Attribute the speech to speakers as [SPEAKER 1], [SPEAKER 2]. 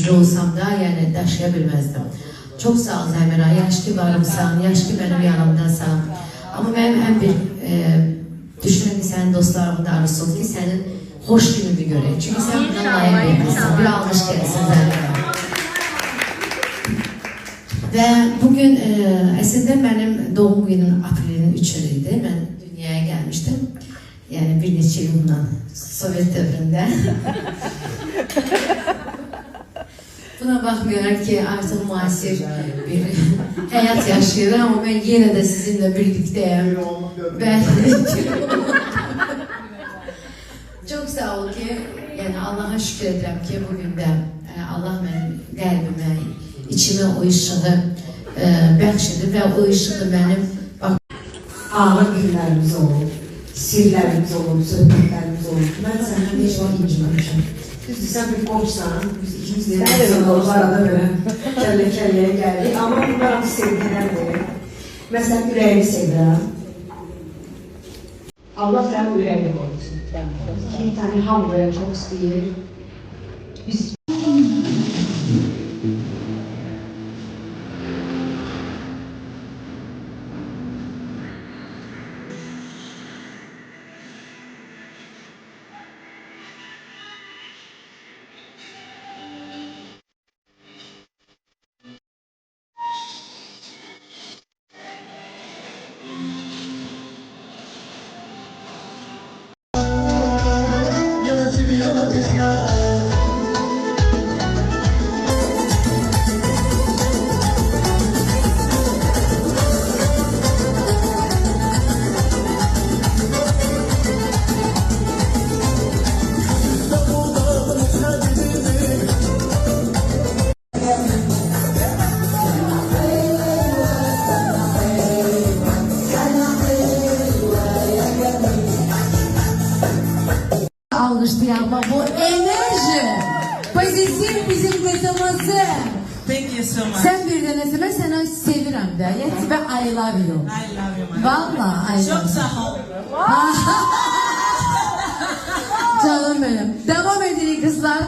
[SPEAKER 1] yabancı olsam da yani daşıyabilmezdim. Çok sağ ol Zəmira, yaş ki varımsan, yaş ki benim yanımdasan. Ama benim en bir düşünen ki senin dostlarımın da arzusu oldu ki senin hoş gününü göreyim. Çünkü sen buna layık olmuşsun. Bir alkış gelsin Zəmira. Ve bugün aslında benim doğum günüm April'in 3'üydü. Ben dünyaya gelmiştim. Yani bir neçə yıldan Sovyet devrinde. Buna bakmıyorum ki artık muasir bir hayat yaşıyorum ama ben yine de sizinle birlikteyim. Ben çok sağ ol ki yani Allah'a şükür ederim ki bugün de Allah benim kalbime, içime o ışığı bəxşedi ve o ışığı benim bak ağır günlerimiz olur, sirlerimiz olur, söhbetlerimiz olur. Ben senden hiç var incimemişim. Sen bir komşusan, biz ikimiz de insanlarız arada böyle kelle-kelleye geldik ama bunlar sevgilerdir. Mesela yüreğini sevirəm. Allah sen yüreğini koysun. İki tane hamburger çok istəyir. Biz almıştı ama bu enerji, pozitif bizim götürmesi.
[SPEAKER 2] Thank you so much.
[SPEAKER 1] Sen bir denesene seni sevirəm de. Yet ve I love you.
[SPEAKER 2] I love you, my
[SPEAKER 1] Vallahi I love you.
[SPEAKER 2] Çok sağ ol.
[SPEAKER 1] Canım benim. Devam edin kızlar.